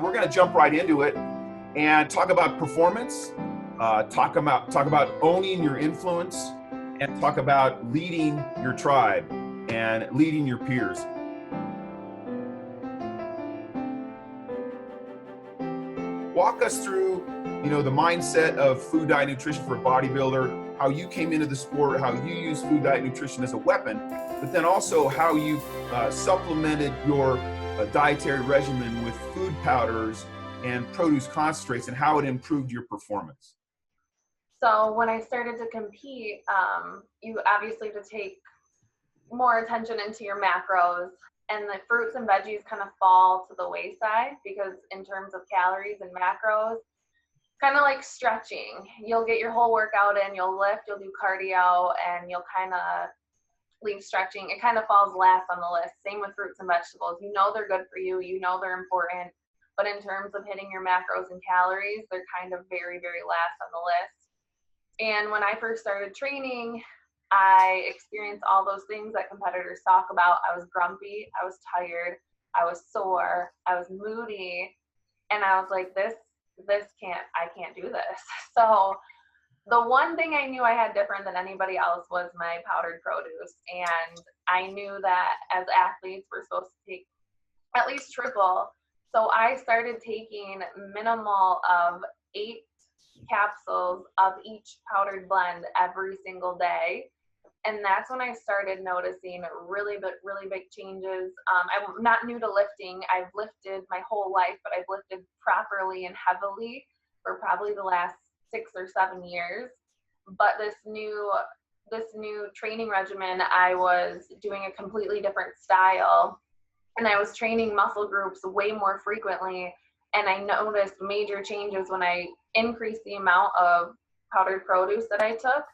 we're going to jump right into it and talk about performance, talk about owning your influence, and talk about leading your tribe and leading your peers. Walk us through, the mindset of food, diet, nutrition for a bodybuilder, how you came into the sport, how you use food, diet, nutrition as a weapon, but then also how you supplemented your dietary regimen with food powders and produce concentrates and how it improved your performance. So when I started to compete, you obviously have to take more attention into your macros, and the fruits and veggies kind of fall to the wayside because in terms of calories and macros, kind of like stretching. You'll get your whole workout in, you'll lift, you'll do cardio, and you'll kind of leave stretching. It kind of falls last on the list. Same with fruits and vegetables. You know they're good for you, you know they're important, but in terms of hitting your macros and calories, they're kind of very, very last on the list. And when I first started training, I experienced all those things that competitors talk about. I was grumpy, I was tired, I was sore, I was moody, and I was like, I can't do this. So the one thing I knew I had different than anybody else was my powdered produce. And I knew that as athletes, we're supposed to take at least triple. So I started taking minimal of 8 capsules of each powdered blend every single day. And that's when I started noticing really big changes. I'm not new to lifting. I've lifted my whole life, but I've lifted properly and heavily for probably the last 6 or 7 years. But this new training regimen, I was doing a completely different style, and I was training muscle groups way more frequently. And I noticed major changes when I increased the amount of powdered produce that I took.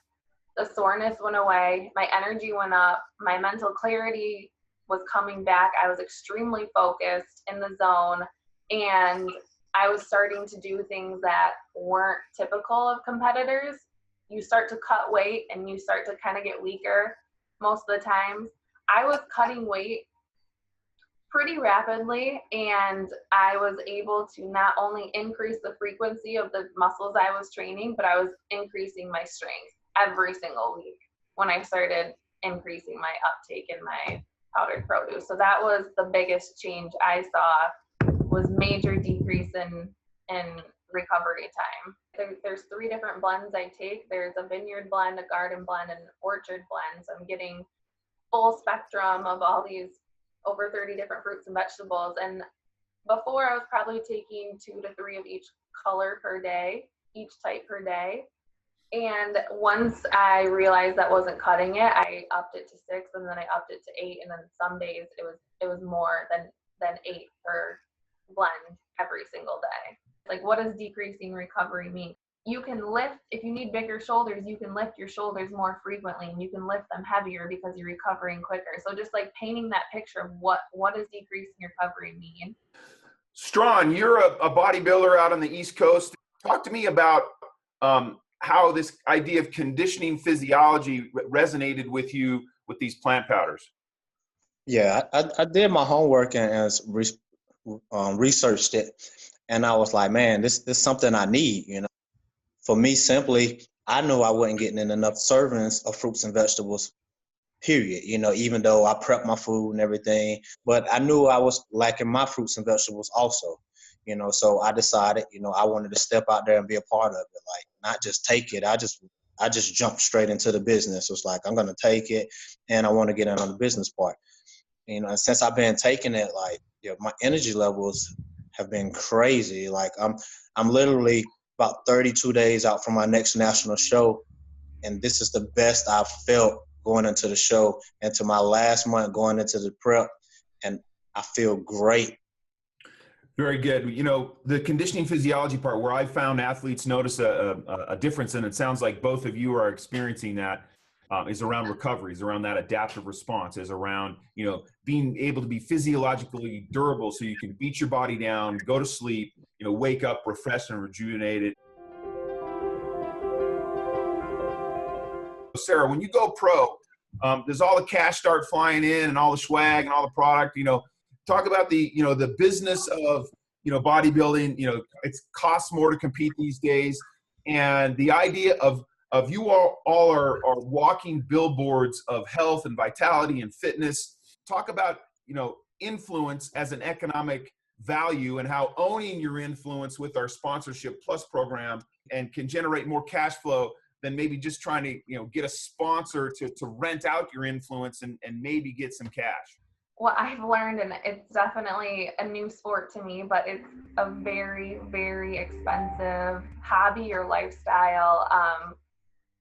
The soreness went away, my energy went up, my mental clarity was coming back. I was extremely focused in the zone, and I was starting to do things that weren't typical of competitors. You start to cut weight and you start to kind of get weaker most of the times. I was cutting weight pretty rapidly, and I was able to not only increase the frequency of the muscles I was training, but I was increasing my strength every single week when I started increasing my uptake in my powdered produce. So that was the biggest change I saw, was major decrease in recovery time. There's 3 different blends I take. There's a vineyard blend, a garden blend, and an orchard blend. So I'm getting full spectrum of all these over 30 different fruits and vegetables. And before, I was probably taking 2 to 3 of each color per day, each type per day. And once I realized that wasn't cutting it, I upped it to 6, and then I upped it to 8, and then some days it was more than 8 per blend every single day. Like, what does decreasing recovery mean? You can lift, if you need bigger shoulders, you can lift your shoulders more frequently, and you can lift them heavier because you're recovering quicker. So just like painting that picture of what does decreasing recovery mean? Strawn, you're a bodybuilder out on the East Coast. Talk to me about how this idea of conditioning physiology resonated with you with these plant powders. Yeah, I did my homework and researched it, and I was like, man, this is something I need. For me, simply, I knew I wasn't getting in enough servings of fruits and vegetables, period. Even though I prepped my food and everything, but I knew I was lacking my fruits and vegetables also. So I decided, I wanted to step out there and be a part of it, like not just take it. I just jumped straight into the business. It was like, I'm going to take it, and I want to get in on the business part. And since I've been taking it, like, my energy levels have been crazy. Like I'm literally about 32 days out from my next national show, and this is the best I've felt going into the show, and to my last month going into the prep, and I feel great. Very good. The conditioning physiology part, where I found athletes notice a difference, and it sounds like both of you are experiencing that, is around recovery, is around that adaptive response, is around, being able to be physiologically durable so you can beat your body down, go to sleep, wake up refreshed and rejuvenated. Sarah, when you go pro, does all the cash start flying in and all the swag and all the product, talk about the business of bodybuilding, it costs more to compete these days. And the idea of you all are walking billboards of health and vitality and fitness. Talk about, influence as an economic value and how owning your influence with our Sponsorship Plus program and can generate more cash flow than maybe just trying to, get a sponsor to rent out your influence and maybe get some cash. What I've learned, and it's definitely a new sport to me, but it's a very, very expensive hobby or lifestyle.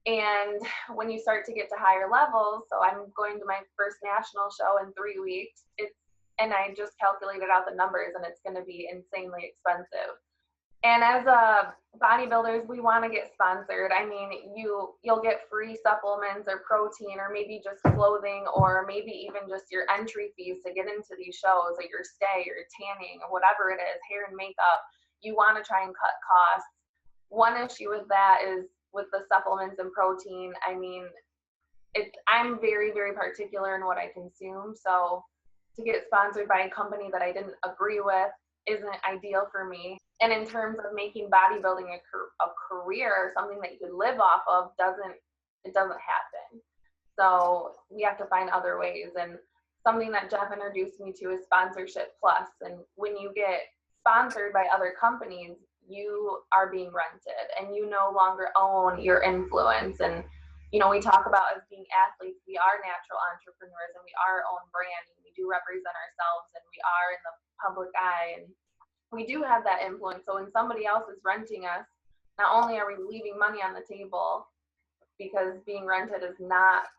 And when you start to get to higher levels, so I'm going to my first national show in 3 weeks, and I just calculated out the numbers, and it's going to be insanely expensive. And as bodybuilders, we want to get sponsored. I mean, you'll get free supplements or protein or maybe just clothing or maybe even just your entry fees to get into these shows or your stay or your tanning or whatever it is, hair and makeup. You want to try and cut costs. One issue with that is with the supplements and protein. I mean, I'm very, very particular in what I consume. So to get sponsored by a company that I didn't agree with isn't ideal for me. And in terms of making bodybuilding a career, something that you could live off of, it doesn't happen. So we have to find other ways. And something that Jeff introduced me to is Sponsorship Plus. And when you get sponsored by other companies, you are being rented and you no longer own your influence. And, we talk about as being athletes, we are natural entrepreneurs and we are our own brand and we do represent ourselves and we are in the public eye. And we do have that influence. So when somebody else is renting us, not only are we leaving money on the table because being rented is not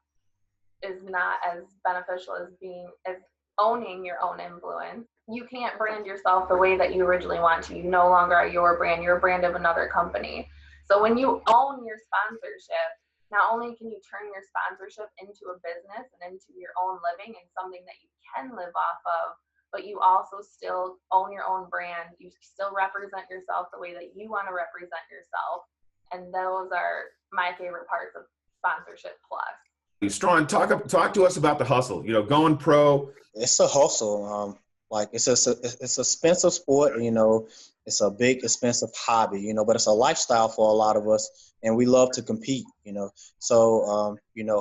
as beneficial as owning your own influence. You can't brand yourself the way that you originally want to. You no longer are your brand. You're a brand of another company. So when you own your sponsorship, not only can you turn your sponsorship into a business and into your own living and something that you can live off of, but you also still own your own brand. You still represent yourself the way that you want to represent yourself. And those are my favorite parts of Sponsorship Plus. Strawn, talk to us about the hustle, going pro. It's a hustle. It's a expensive sport, it's a big, expensive hobby, but it's a lifestyle for a lot of us. And we love to compete, So,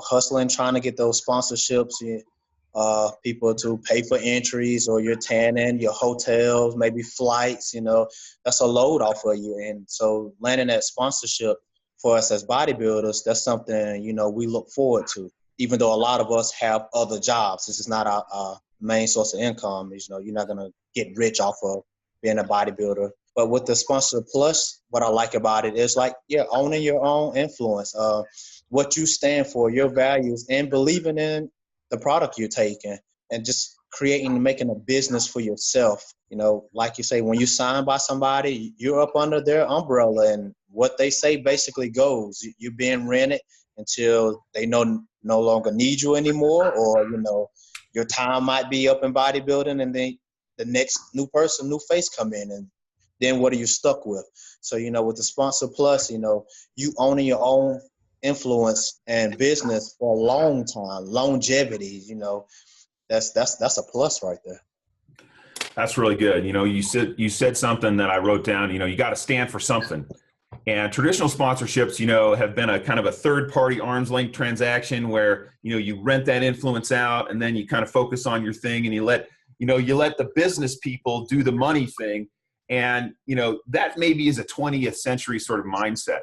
hustling, trying to get those sponsorships, people to pay for entries or your tanning, your hotels, maybe flights, that's a load off of you. And so landing that sponsorship for us as bodybuilders, that's something, we look forward to, even though a lot of us have other jobs. This is not our main source of income. You're not going to get rich off of being a bodybuilder. But with the Sponsor Plus, what I like about it is owning your own influence, what you stand for, your values, and believing in the product you're taking, and just making a business for yourself. Like you say, when you sign by somebody, you're up under their umbrella, and what they say basically goes. You're being rented until they no longer need you anymore, or your time might be up in bodybuilding, and then the next new face come in, and then what are you stuck with? So, with the Sponsor Plus, you owning your own influence and business for a long time, longevity, that's a plus right there. That's really good. You said something that I wrote down, you got to stand for something. And traditional sponsorships, have been a kind of a third party arm's length transaction where, you rent that influence out and then you kind of focus on your thing and you let the business people do the money thing. And, that maybe is a 20th century sort of mindset.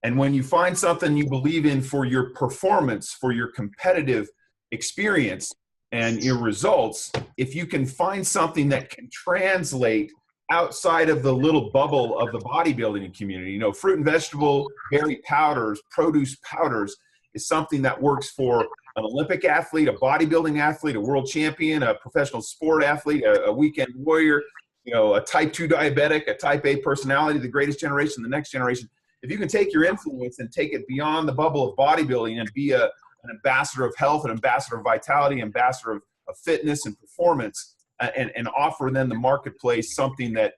And when you find something you believe in for your performance, for your competitive experience and your results, if you can find something that can translate outside of the little bubble of the bodybuilding community, fruit and vegetable, berry powders, produce powders is something that works for an Olympic athlete, a bodybuilding athlete, a world champion, a professional sport athlete, a weekend warrior, a type 2 diabetic, a type A personality, the greatest generation, the next generation. If you can take your influence and take it beyond the bubble of bodybuilding and be an ambassador of health, an ambassador of vitality, ambassador of fitness and performance, and offer then the marketplace something that,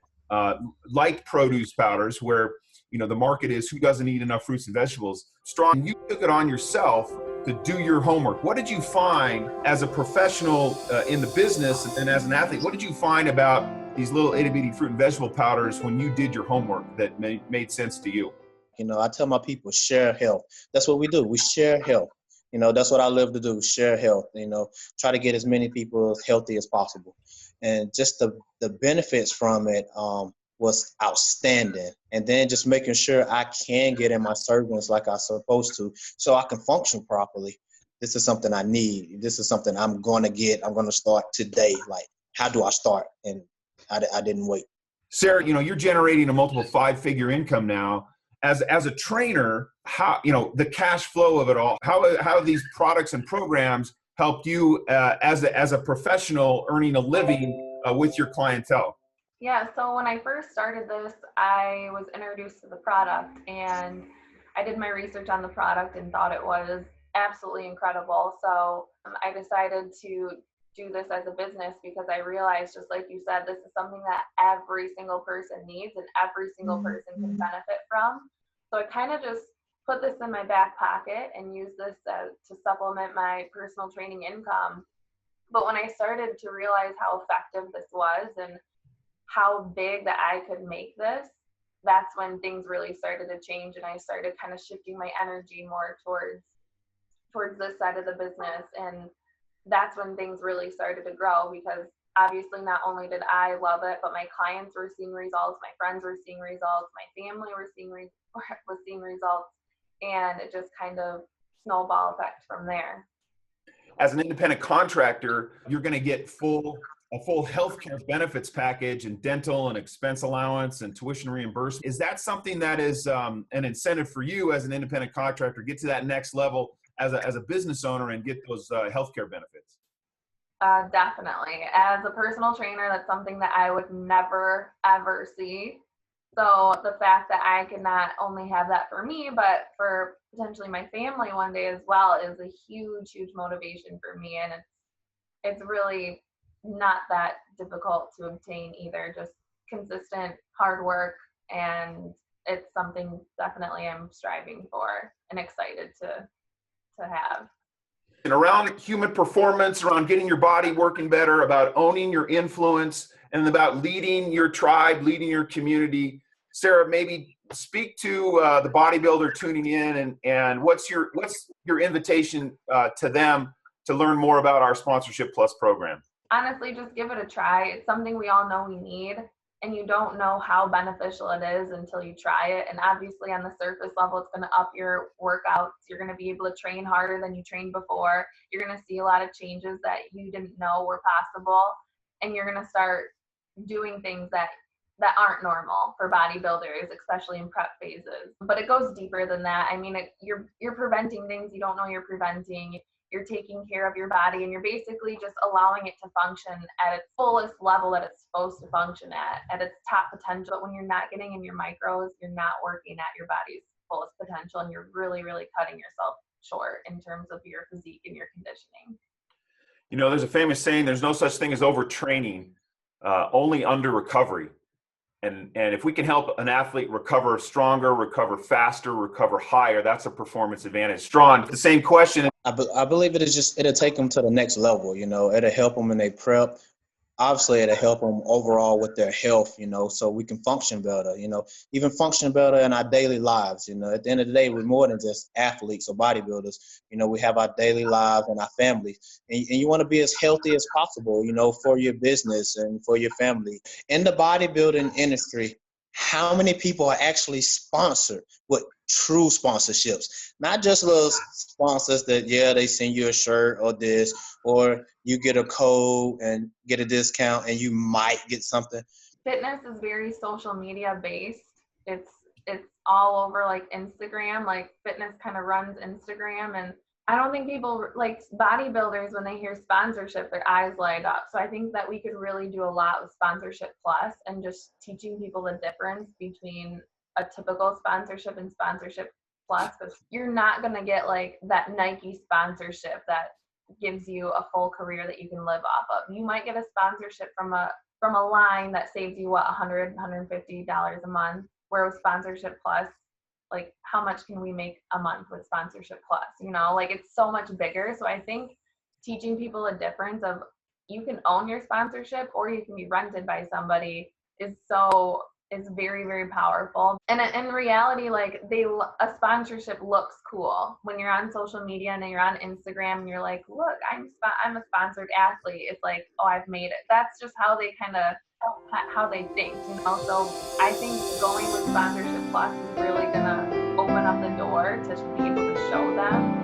like produce powders, where the market is who doesn't eat enough fruits and vegetables. Strawn, you took it on yourself to do your homework. What did you find as a professional in the business and as an athlete? What did you find about these little itty bitty fruit and vegetable powders when you did your homework that made sense to you? You know, I tell my people, share health. That's what we do. We share health. You know, that's what I live to do, share health, you know, try to get as many people as healthy as possible. And just the benefits from it was outstanding. And then just making sure I can get in my servings like I'm supposed to so I can function properly. This is something I need. This is something I'm going to get. I'm going to start today. Like, how do I start? And I didn't wait. Sarah, you know, you're generating a multiple 5-figure income now. As a trainer, how, you know, the cash flow of it all, how have these products and programs helped you as a professional earning a living with your clientele? Yeah, so when I first started this, I was introduced to the product and I did my research on the product and thought it was absolutely incredible. So I decided to do this as a business because I realized, just like you said, this is something that every single person needs and every single person can benefit from. So I kind of just put this in my back pocket and use this to supplement my personal training income. But when I started to realize how effective this was and how big that I could make this, that's when things really started to change, and I started kind of shifting my energy more towards this side of the business. And that's when things really started to grow, because obviously not only did I love it, but my clients were seeing results, my friends were seeing results, my family was seeing results, and it just kind of snowball effect from there. As an independent contractor, you're going to get a full healthcare benefits package and dental and expense allowance and tuition reimbursement. Is that something that is an incentive for you as an independent contractor, get to that next level as a business owner and get those healthcare benefits? Definitely. As a personal trainer, that's something that I would never, ever see. So the fact that I can not only have that for me, but for potentially my family one day as well is a huge, huge motivation for me. And it's really not that difficult to obtain either, just consistent hard work. And it's something definitely I'm striving for and excited to have. And around human performance, around getting your body working better, about owning your influence, and about leading your tribe, leading your community. Sarah, maybe speak to the bodybuilder tuning in, and what's your invitation to them to learn more about our Sponsorship Plus program? Honestly, just give it a try. It's something we all know we need, and you don't know how beneficial it is until you try it. And obviously on the surface level, it's going to up your workouts. You're going to be able to train harder than you trained before. You're going to see a lot of changes that you didn't know were possible. And you're going to start doing things that aren't normal for bodybuilders, especially in prep phases. But it goes deeper than that. I mean, you're preventing things you don't know you're preventing. You're taking care of your body, and you're basically just allowing it to function at its fullest level that it's supposed to function at its top potential. But when you're not getting in your micros, you're not working at your body's fullest potential, and you're really, really cutting yourself short in terms of your physique and your conditioning. You know, there's a famous saying, there's no such thing as overtraining, only under recovery. And if we can help an athlete recover stronger, recover faster, recover higher, that's a performance advantage. Strawn, the same question. I believe it'll take them to the next level. You know, it'll help them in their prep. Obviously, it'll help them overall with their health, you know, so we can function better, you know, even function better in our daily lives. You know, at the end of the day, we're more than just athletes or bodybuilders. You know, we have our daily lives and our families, and you want to be as healthy as possible, you know, for your business and for your family. In the bodybuilding industry, how many people are actually sponsored with true sponsorships? Not just little sponsors that, yeah, they send you a shirt or this, or you get a code and get a discount and you might get something. Fitness is very social media based. It's all over like Instagram, like fitness kind of runs Instagram. And I don't think people like bodybuilders, when they hear sponsorship, their eyes light up. So I think that we could really do a lot with Sponsorship Plus and just teaching people the difference between a typical sponsorship and Sponsorship Plus, because you're not going to get like that Nike sponsorship that gives you a full career that you can live off of. You might get a sponsorship from a line that saves you what, $100, $150 a month, where with Sponsorship Plus, like how much can we make a month with Sponsorship Plus? You know, like it's so much bigger. So I think teaching people a difference of you can own your sponsorship or you can be rented by somebody is very, very powerful. And in reality, like a sponsorship looks cool when you're on social media and you're on Instagram and you're like, look, I'm a sponsored athlete. It's like, oh, I've made it. That's just how they how they think, you know? So I think going with Sponsorship Plus is really gonna open up the door to be able to show them